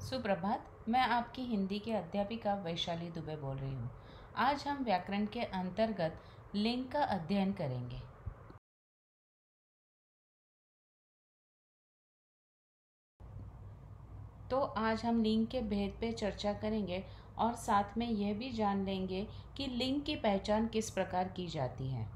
सुप्रभात। मैं आपकी हिंदी की अध्यापिका वैशाली दुबे बोल रही हूँ। आज हम व्याकरण के अंतर्गत लिंग का अध्ययन करेंगे। तो आज हम लिंग के भेद पे चर्चा करेंगे और साथ में यह भी जान लेंगे कि लिंग की पहचान किस प्रकार की जाती है।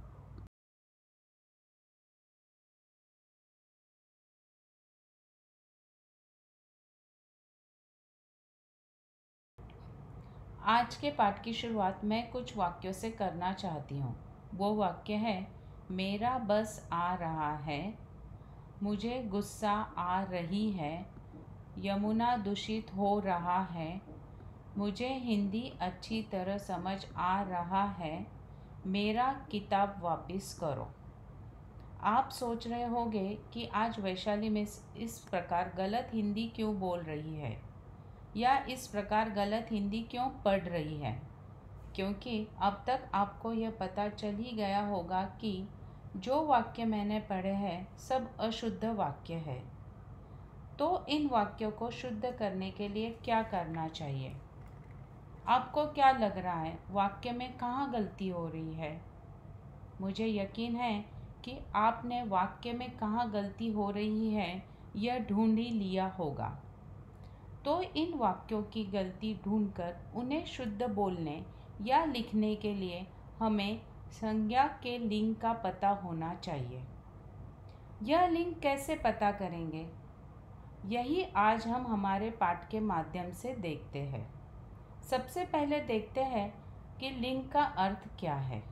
आज के पाठ की शुरुआत मैं कुछ वाक्यों से करना चाहती हूँ। वो वाक्य है, मेरा बस आ रहा है, मुझे गुस्सा आ रही है, यमुना दूषित हो रहा है, मुझे हिंदी अच्छी तरह समझ आ रहा है, मेरा किताब वापस करो। आप सोच रहे होंगे कि आज वैशाली मिस इस प्रकार गलत हिंदी क्यों बोल रही है या इस प्रकार गलत हिंदी क्यों पढ़ रही है, क्योंकि अब तक आपको यह पता चल ही गया होगा कि जो वाक्य मैंने पढ़े हैं सब अशुद्ध वाक्य है। तो इन वाक्यों को शुद्ध करने के लिए क्या करना चाहिए? आपको क्या लग रहा है, वाक्य में कहाँ गलती हो रही है? मुझे यकीन है कि आपने वाक्य में कहाँ गलती हो रही है यह ढूंढ ही लिया होगा। तो इन वाक्यों की गलती ढूंढकर उन्हें शुद्ध बोलने या लिखने के लिए हमें संज्ञा के लिंग का पता होना चाहिए। यह लिंग कैसे पता करेंगे, यही आज हम हमारे पाठ के माध्यम से देखते हैं। सबसे पहले देखते हैं कि लिंग का अर्थ क्या है।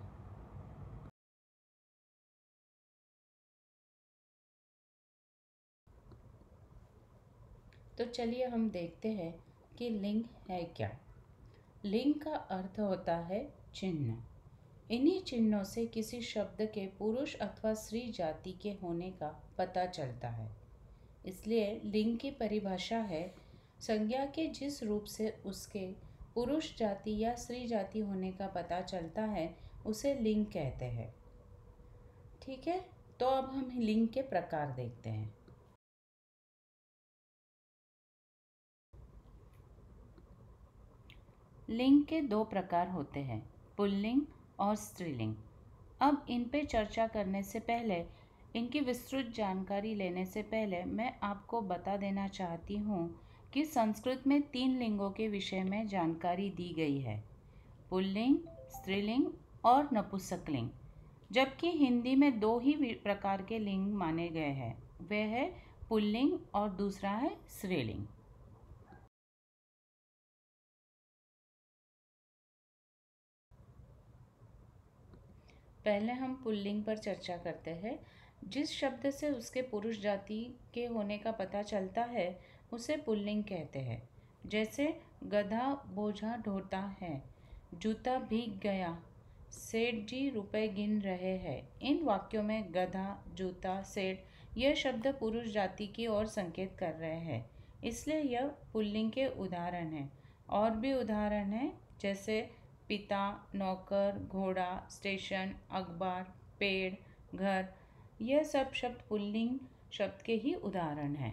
तो चलिए हम देखते हैं कि लिंग है क्या। लिंग का अर्थ होता है चिन्ह। इन्हीं चिन्हों से किसी शब्द के पुरुष अथवा स्त्री जाति के होने का पता चलता है। इसलिए लिंग की परिभाषा है, संज्ञा के जिस रूप से उसके पुरुष जाति या स्त्री जाति होने का पता चलता है उसे लिंग कहते हैं। ठीक है, तो अब हम लिंग के प्रकार देखते हैं। लिंग के दो प्रकार होते हैं, पुल्लिंग और स्त्रीलिंग। अब इन पे चर्चा करने से पहले, इनकी विस्तृत जानकारी लेने से पहले मैं आपको बता देना चाहती हूँ कि संस्कृत में 3 लिंगों के विषय में जानकारी दी गई है, पुल्लिंग, स्त्रीलिंग और नपुंसकलिंग। जबकि हिंदी में 2 ही प्रकार के लिंग माने गए हैं, वे है पुल्लिंग और दूसरा है स्त्रीलिंग। पहले हम पुल्लिंग पर चर्चा करते हैं। जिस शब्द से उसके पुरुष जाति के होने का पता चलता है उसे पुल्लिंग कहते हैं। जैसे गधा बोझा ढोता है, जूता भीग गया, सेठ जी रुपए गिन रहे हैं। इन वाक्यों में गधा, जूता, सेठ यह शब्द पुरुष जाति की ओर संकेत कर रहे हैं, इसलिए यह पुल्लिंग के उदाहरण हैं। और भी उदाहरण हैं, जैसे पिता, नौकर, घोड़ा, स्टेशन, अखबार, पेड़, घर, यह सब शब्द पुल्लिंग शब्द के ही उदाहरण हैं।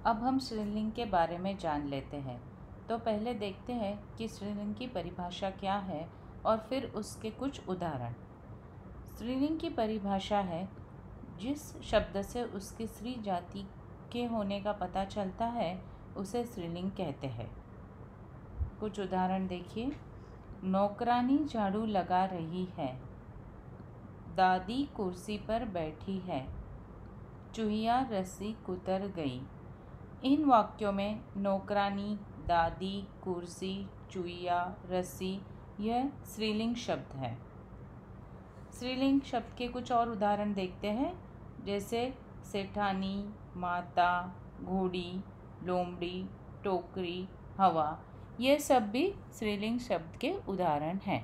अब हम स्त्रीलिंग के बारे में जान लेते हैं। तो पहले देखते हैं कि स्त्रीलिंग की परिभाषा क्या है और फिर उसके कुछ उदाहरण। स्त्रीलिंग की परिभाषा है, जिस शब्द से उसकी स्त्री जाति के होने का पता चलता है उसे स्त्रीलिंग कहते हैं। कुछ उदाहरण देखिए। नौकरानी झाड़ू लगा रही है, दादी कुर्सी पर बैठी है, चूहिया रस्सी कुतर गई। इन वाक्यों में नौकरानी, दादी, कुर्सी, चूहिया, रस्सी यह स्त्रीलिंग शब्द है। स्त्रीलिंग शब्द के कुछ और उदाहरण देखते हैं, जैसे सेठानी, माता, घोड़ी, लोमड़ी, टोकरी, हवा, ये सब भी स्त्रीलिंग शब्द के उदाहरण हैं।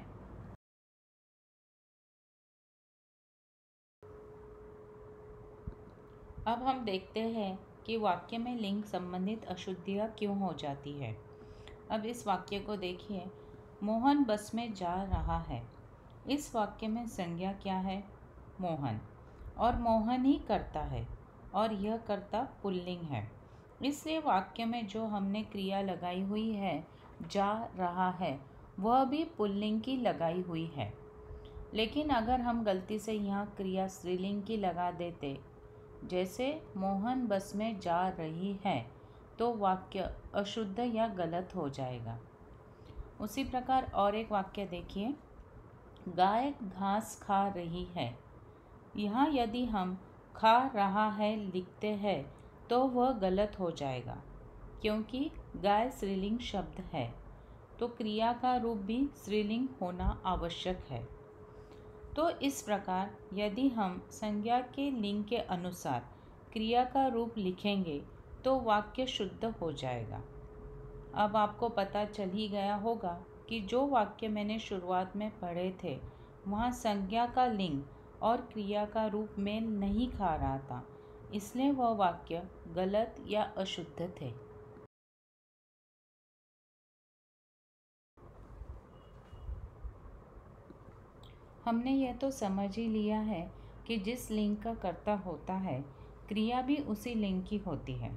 अब हम देखते हैं कि वाक्य में लिंग संबंधित अशुद्धियाँ क्यों हो जाती है। अब इस वाक्य को देखिए, मोहन बस में जा रहा है। इस वाक्य में संज्ञा क्या है? मोहन, और मोहन ही करता है। और यह कर्ता पुल्लिंग है। इसलिए वाक्य में जो हमने क्रिया लगाई हुई है जा रहा है, वह भी पुल्लिंग की लगाई हुई है। लेकिन अगर हम गलती से यहाँ क्रिया स्त्रीलिंग की लगा देते, जैसे मोहन बस में जा रही है, तो वाक्य अशुद्ध या गलत हो जाएगा। उसी प्रकार और एक वाक्य देखिए, गाय घास खा रही है। यहाँ यदि हम खा रहा है लिखते हैं तो वह गलत हो जाएगा, क्योंकि गाय स्त्रीलिंग शब्द है, तो क्रिया का रूप भी स्त्रीलिंग होना आवश्यक है। तो इस प्रकार यदि हम संज्ञा के लिंग के अनुसार क्रिया का रूप लिखेंगे तो वाक्य शुद्ध हो जाएगा। अब आपको पता चल ही गया होगा कि जो वाक्य मैंने शुरुआत में पढ़े थे, वहाँ संज्ञा का लिंग और क्रिया का रूप मेल नहीं खा रहा था, इसलिए वह वाक्य गलत या अशुद्ध थे। हमने यह तो समझ ही लिया है कि जिस लिंग का कर्ता होता है, क्रिया भी उसी लिंग की होती है।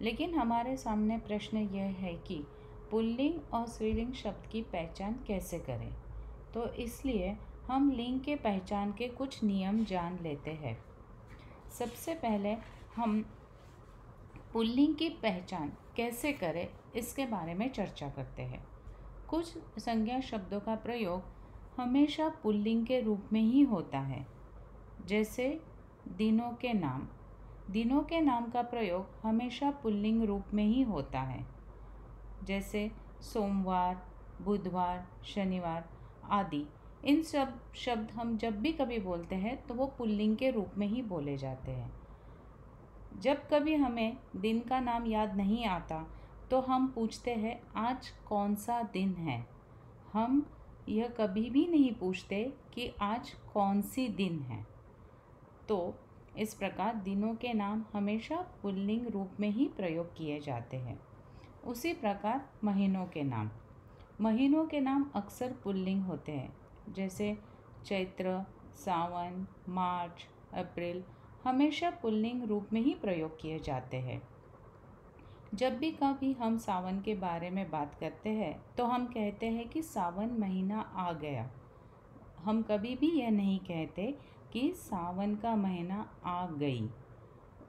लेकिन हमारे सामने प्रश्न यह है कि पुल्लिंग और स्त्रीलिंग शब्द की पहचान कैसे करें। तो इसलिए हम लिंग के पहचान के कुछ नियम जान लेते हैं। सबसे पहले हम पुल्लिंग की पहचान कैसे करें, इसके बारे में चर्चा करते हैं। कुछ संज्ञा शब्दों का प्रयोग हमेशा पुल्लिंग के रूप में ही होता है, जैसे दिनों के नाम। दिनों के नाम का प्रयोग हमेशा पुल्लिंग रूप में ही होता है, जैसे सोमवार, बुधवार, शनिवार आदि। इन सब शब्द हम जब भी कभी बोलते हैं तो वो पुल्लिंग के रूप में ही बोले जाते हैं। जब कभी हमें दिन का नाम याद नहीं आता तो हम पूछते हैं आज कौन सा दिन है। हम यह कभी भी नहीं पूछते कि आज कौन सी दिन है। तो इस प्रकार दिनों के नाम हमेशा पुल्लिंग रूप में ही प्रयोग किए जाते हैं। उसी प्रकार महीनों के नाम। महीनों के नाम अक्सर पुल्लिंग होते हैं, जैसे चैत्र, सावन, मार्च, अप्रैल हमेशा पुल्लिंग रूप में ही प्रयोग किए जाते हैं। जब भी कभी हम सावन के बारे में बात करते हैं तो हम कहते हैं कि सावन महीना आ गया। हम कभी भी यह नहीं कहते कि सावन का महीना आ गई।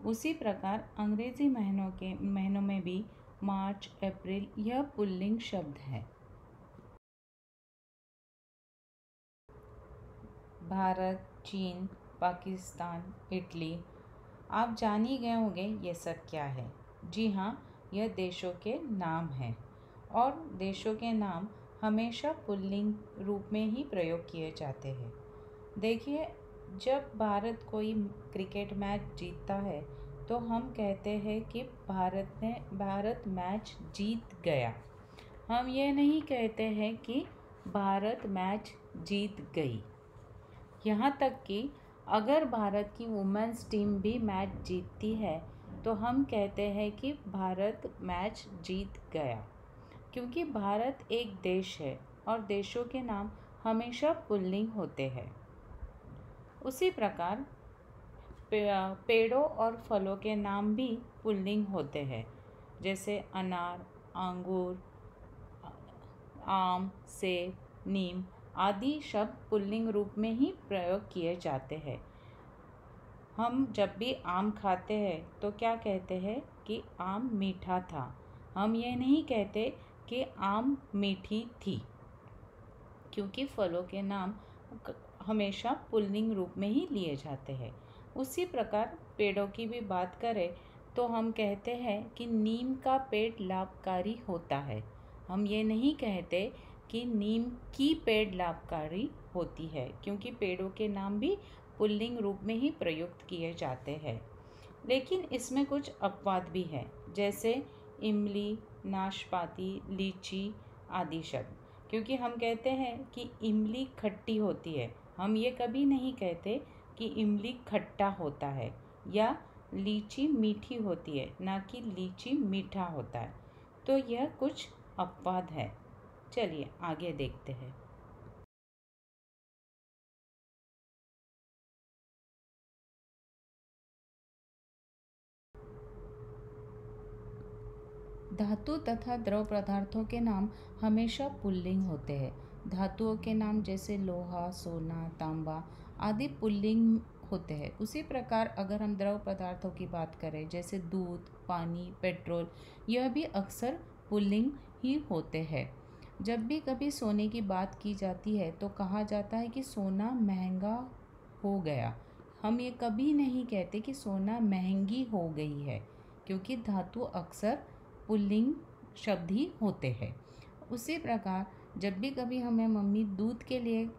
उसी प्रकार अंग्रेजी महीनों में भी मार्च, अप्रैल यह पुल्लिंग शब्द है। भारत, चीन, पाकिस्तान, इटली, आप जान ही गए होंगे ये सब क्या है। जी हाँ, यह देशों के नाम हैं और देशों के नाम हमेशा पुल्लिंग रूप में ही प्रयोग किए जाते हैं। देखिए, जब भारत कोई क्रिकेट मैच जीतता है तो हम कहते हैं कि भारत मैच जीत गया। हम ये नहीं कहते हैं कि भारत मैच जीत गई। यहाँ तक कि अगर भारत की वुमेन्स टीम भी मैच जीतती है तो हम कहते हैं कि भारत मैच जीत गया, क्योंकि भारत एक देश है और देशों के नाम हमेशा पुल्लिंग होते हैं। उसी प्रकार पेड़ों और फलों के नाम भी पुल्लिंग होते हैं, जैसे अनार, अंगूर, आम, सेब, नीम आदि शब्द पुल्लिंग रूप में ही प्रयोग किए जाते हैं। हम जब भी आम खाते हैं तो क्या कहते हैं कि आम मीठा था। हम ये नहीं कहते कि आम मीठी थी, क्योंकि फलों के नाम हमेशा पुल्लिंग रूप में ही लिए जाते हैं। उसी प्रकार पेड़ों की भी बात करें तो हम कहते हैं कि नीम का पेड़ लाभकारी होता है। हम ये नहीं कहते कि नीम की पेड़ लाभकारी होती है, क्योंकि पेड़ों के नाम भी पुल्लिंग रूप में ही प्रयुक्त किए जाते हैं। लेकिन इसमें कुछ अपवाद भी है, जैसे इमली, नाशपाती, लीची आदि शब्द। क्योंकि हम कहते हैं कि इमली खट्टी होती है, हम ये कभी नहीं कहते कि इमली खट्टा होता है, या लीची मीठी होती है, ना कि लीची मीठा होता है। तो यह कुछ अपवाद है। चलिए आगे देखते हैं। धातु तथा द्रव पदार्थों के नाम हमेशा पुल्लिंग होते हैं। धातुओं के नाम जैसे लोहा, सोना, तांबा आदि पुल्लिंग होते हैं। उसी प्रकार अगर हम द्रव पदार्थों की बात करें जैसे दूध, पानी, पेट्रोल, यह भी अक्सर पुल्लिंग ही होते हैं। जब भी कभी सोने की बात की जाती है तो कहा जाता है कि सोना महंगा हो गया। हम ये कभी नहीं कहते कि सोना महंगी हो गई है, क्योंकि धातु अक्सर पुल्लिंग शब्द ही होते हैं। उसी प्रकार जब भी कभी हमें मम्मी दूध के लिए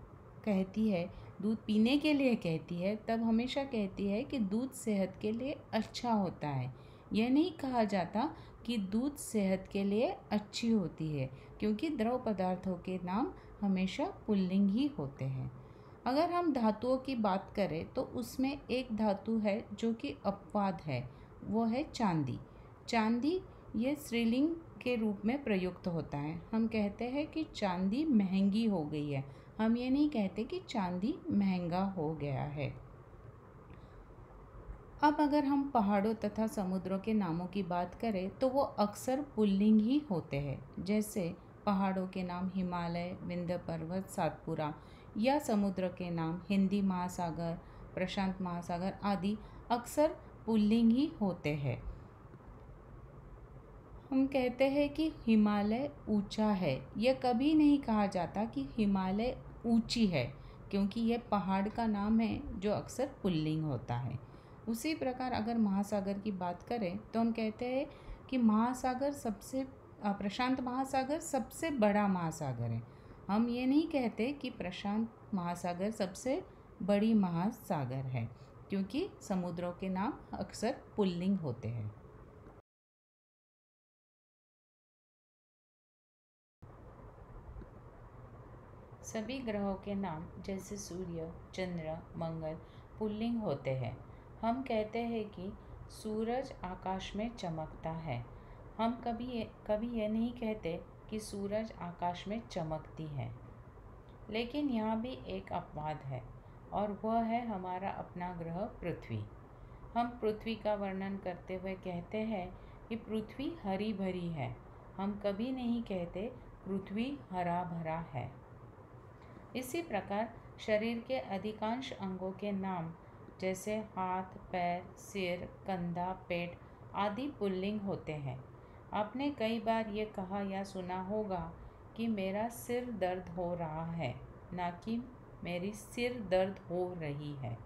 कहती है, दूध पीने के लिए कहती है, तब हमेशा कहती है कि दूध सेहत के लिए अच्छा होता है। यह नहीं कहा जाता कि दूध सेहत के लिए अच्छी होती है, क्योंकि द्रव पदार्थों के नाम हमेशा पुल्लिंग ही होते हैं। अगर हम धातुओं की बात करें तो उसमें एक धातु है जो कि अपवाद है, वो है चांदी। चांदी ये स्त्रीलिंग के रूप में प्रयुक्त होता है। हम कहते हैं कि चांदी महंगी हो गई है, हम ये नहीं कहते कि चांदी महंगा हो गया है। अब अगर हम पहाड़ों तथा समुद्रों के नामों की बात करें तो वो अक्सर पुल्लिंग ही होते हैं। जैसे पहाड़ों के नाम हिमालय, विंध्य पर्वत, सातपुरा, या समुद्र के नाम हिंदी महासागर, प्रशांत महासागर आदि अक्सर पुल्लिंग ही होते हैं। हम कहते हैं कि हिमालय ऊंचा है, यह कभी नहीं कहा जाता कि हिमालय ऊंची है, क्योंकि यह पहाड़ का नाम है जो अक्सर पुल्लिंग होता है। उसी प्रकार अगर महासागर की बात करें तो हम कहते हैं कि प्रशांत महासागर सबसे बड़ा महासागर है। हम ये नहीं कहते कि प्रशांत महासागर सबसे बड़ी महासागर है, क्योंकि समुद्रों के नाम अक्सर पुल्लिंग होते हैं। सभी ग्रहों के नाम जैसे सूर्य, चंद्र, मंगल पुल्लिंग होते हैं। हम कहते हैं कि सूरज आकाश में चमकता है। हम कभी ये नहीं कहते कि सूरज आकाश में चमकती है। लेकिन यहाँ भी एक अपवाद है, और वह है हमारा अपना ग्रह पृथ्वी। हम पृथ्वी का वर्णन करते हुए कहते हैं कि पृथ्वी हरी भरी है। हम कभी नहीं कहते पृथ्वी हरा भरा है। इसी प्रकार शरीर के अधिकांश अंगों के नाम जैसे हाथ, पैर, सिर, कंधा, पेट आदि पुल्लिंग होते हैं। आपने कई बार ये कहा या सुना होगा कि मेरा सिर दर्द हो रहा है, ना कि मेरी सिर दर्द हो रही है।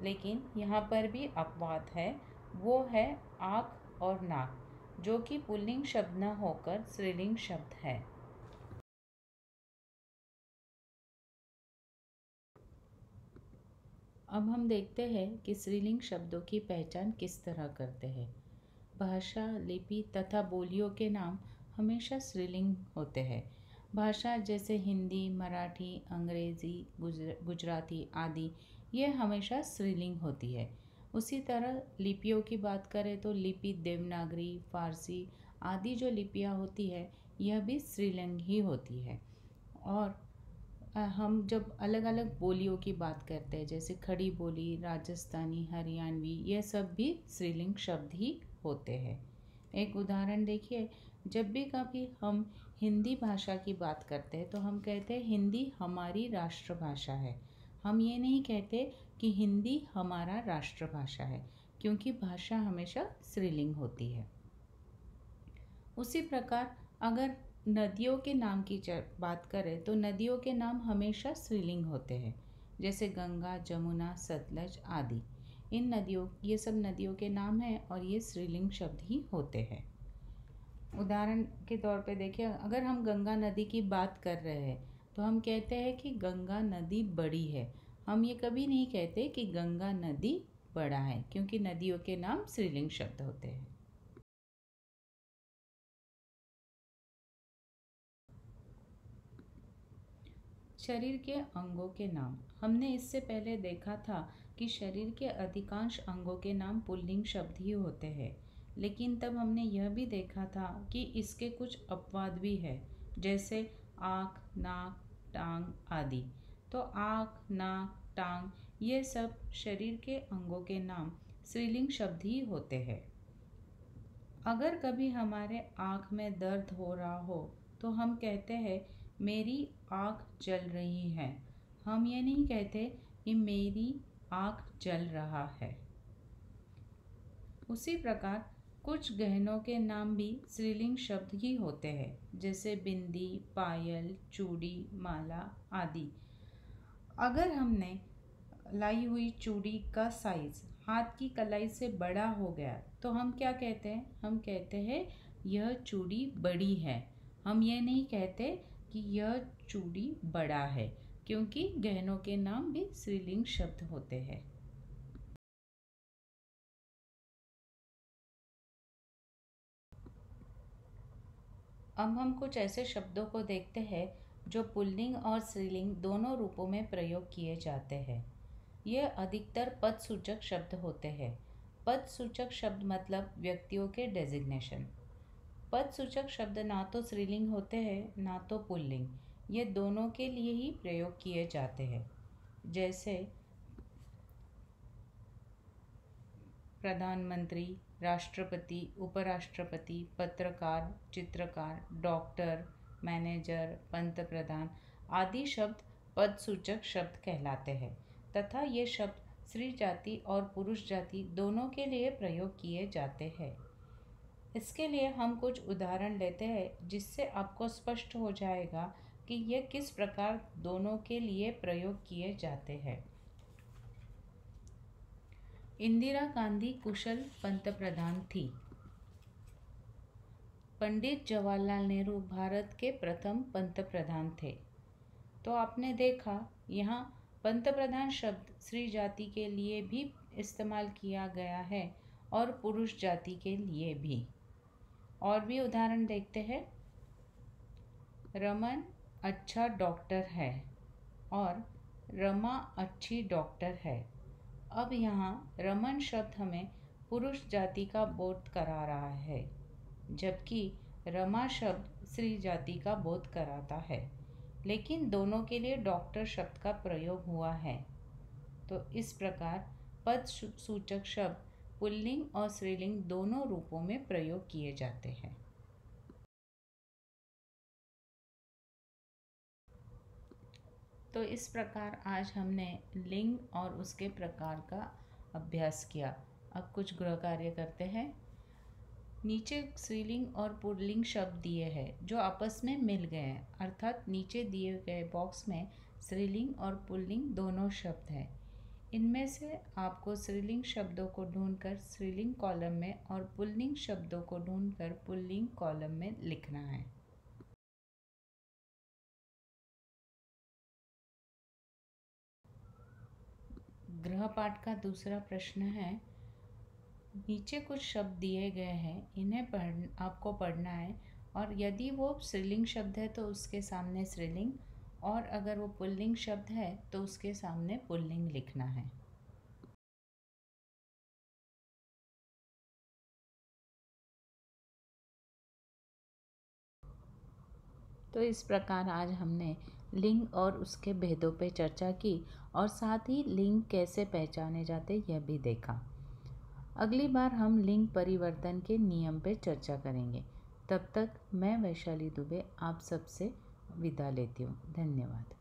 लेकिन यहाँ पर भी अपवाद है, वो है आँख और नाक, जो कि पुल्लिंग शब्द न होकर स्त्रीलिंग शब्द है। अब हम देखते हैं कि स्त्रीलिंग शब्दों की पहचान किस तरह करते हैं। भाषा, लिपि तथा बोलियों के नाम हमेशा स्त्रीलिंग होते हैं। भाषा जैसे हिंदी, मराठी, अंग्रेज़ी, गुजराती आदि ये हमेशा स्त्रीलिंग होती है। उसी तरह लिपियों की बात करें तो लिपि देवनागरी, फारसी आदि जो लिपियाँ होती है यह भी स्त्रीलिंग ही होती है। और हम जब अलग अलग बोलियों की बात करते हैं जैसे खड़ी बोली, राजस्थानी, हरियाणवी, यह सब भी स्त्रीलिंग शब्द ही होते हैं। एक उदाहरण देखिए, जब भी कभी हम हिंदी भाषा की बात करते हैं तो हम कहते हैं हिंदी हमारी राष्ट्रभाषा है। हम ये नहीं कहते कि हिंदी हमारा राष्ट्रभाषा है, क्योंकि भाषा हमेशा स्त्रीलिंग होती है। उसी प्रकार अगर नदियों के नाम की बात करें तो नदियों के नाम हमेशा स्त्रीलिंग होते हैं, जैसे गंगा, जमुना, सतलज आदि। ये सब नदियों के नाम हैं और ये स्त्रीलिंग शब्द ही होते हैं। उदाहरण के तौर पे देखिए, अगर हम गंगा नदी की बात कर रहे हैं तो हम कहते हैं कि गंगा नदी बड़ी है। हम ये कभी नहीं कहते कि गंगा नदी बड़ा है, क्योंकि नदियों के नाम स्त्रीलिंग शब्द होते हैं। शरीर के अंगों के नाम। हमने इससे पहले देखा था कि शरीर के अधिकांश अंगों के नाम पुल्लिंग शब्द ही होते हैं, लेकिन तब हमने यह भी देखा था कि इसके कुछ अपवाद भी है, जैसे आँख, नाक, टांग आदि। तो आँख, नाक, टांग ये सब शरीर के अंगों के नाम स्त्रीलिंग शब्द ही होते हैं। अगर कभी हमारे आँख में दर्द हो रहा हो तो हम कहते हैं मेरी आँख जल रही है। हम ये नहीं कहते कि मेरी आँख जल रहा है। उसी प्रकार कुछ गहनों के नाम भी स्त्रीलिंग शब्द ही होते हैं, जैसे बिंदी, पायल, चूड़ी, माला आदि। अगर हमने लाई हुई चूड़ी का साइज हाथ की कलाई से बड़ा हो गया तो हम क्या कहते हैं? हम कहते हैं यह चूड़ी बड़ी है। हम ये नहीं कहते कि यह चूड़ी बड़ा है, क्योंकि गहनों के नाम भी स्त्रीलिंग शब्द होते हैं। अब हम कुछ ऐसे शब्दों को देखते हैं जो पुल्लिंग और स्त्रीलिंग दोनों रूपों में प्रयोग किए जाते हैं। यह अधिकतर पदसूचक शब्द होते हैं। पदसूचक शब्द मतलब व्यक्तियों के डेजिग्नेशन। पदसूचक शब्द ना तो स्त्रीलिंग होते हैं ना तो पुल्लिंग। ये दोनों के लिए ही प्रयोग किए जाते हैं। जैसे प्रधानमंत्री, राष्ट्रपति, उपराष्ट्रपति, पत्रकार, चित्रकार, डॉक्टर, मैनेजर, पंतप्रधान आदि शब्द पदसूचक शब्द कहलाते हैं तथा ये शब्द स्त्री जाति और पुरुष जाति दोनों के लिए प्रयोग किए जाते हैं। इसके लिए हम कुछ उदाहरण लेते हैं जिससे आपको स्पष्ट हो जाएगा कि ये किस प्रकार दोनों के लिए प्रयोग किए जाते हैं। इंदिरा गांधी कुशल पंतप्रधान थी। पंडित जवाहरलाल नेहरू भारत के प्रथम पंतप्रधान थे। तो आपने देखा यहाँ पंतप्रधान शब्द स्त्री जाति के लिए भी इस्तेमाल किया गया है और पुरुष जाति के लिए भी। और भी उदाहरण देखते हैं। रमन अच्छा डॉक्टर है और रमा अच्छी डॉक्टर है। अब यहाँ रमन शब्द हमें पुरुष जाति का बोध करा रहा है, जबकि रमा शब्द स्त्री जाति का बोध कराता है, लेकिन दोनों के लिए डॉक्टर शब्द का प्रयोग हुआ है। तो इस प्रकार पद सूचक शब्द पुल्लिंग और स्त्रीलिंग दोनों रूपों में प्रयोग किए जाते हैं। तो इस प्रकार आज हमने लिंग और उसके प्रकार का अभ्यास किया। अब कुछ गृह कार्य करते हैं। नीचे स्त्रीलिंग और पुल्लिंग शब्द दिए हैं जो आपस में मिल गए हैं, अर्थात नीचे दिए गए बॉक्स में स्त्रीलिंग और पुल्लिंग दोनों शब्द हैं। इनमें से आपको स्त्रीलिंग शब्दों को ढूंढकर स्त्रीलिंग कॉलम में और पुल्लिंग शब्दों को ढूंढकर पुल्लिंग कॉलम में लिखना है। गृहपाठ का दूसरा प्रश्न है, नीचे कुछ शब्द दिए गए हैं, इन्हें आपको पढ़ना है और यदि वो स्त्रीलिंग शब्द है तो उसके सामने स्त्रीलिंग, और अगर वो पुल्लिंग शब्द है तो उसके सामने पुल्लिंग लिखना है। तो इस प्रकार आज हमने लिंग और उसके भेदों पे चर्चा की और साथ ही लिंग कैसे पहचाने जाते यह भी देखा। अगली बार हम लिंग परिवर्तन के नियम पे चर्चा करेंगे। तब तक मैं वैशाली दुबे आप सबसे विदा लेती हूँ। धन्यवाद।